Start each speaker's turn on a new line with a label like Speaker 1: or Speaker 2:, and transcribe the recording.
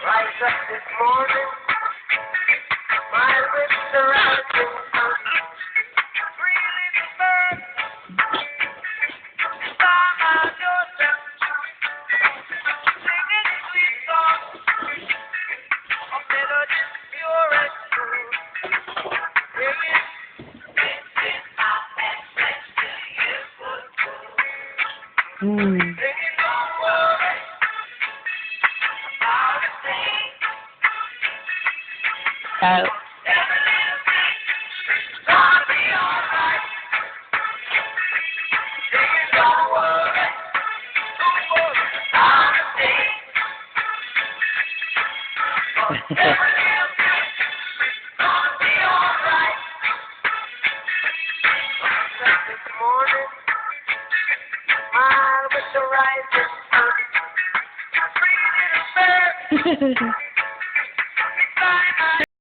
Speaker 1: Rise up this morning, smile with the rising sun. Three little birds by my doorstep, singing sweet songs of melodies pure and true. Singing, this is my message to you. Singing, don't worry about a thing.
Speaker 2: Oh.
Speaker 1: Gonna be alright. Singing, don't worry about a thing. Every little thing gonna be alright. Wake up this morning, smile with the rising sun. Three little birds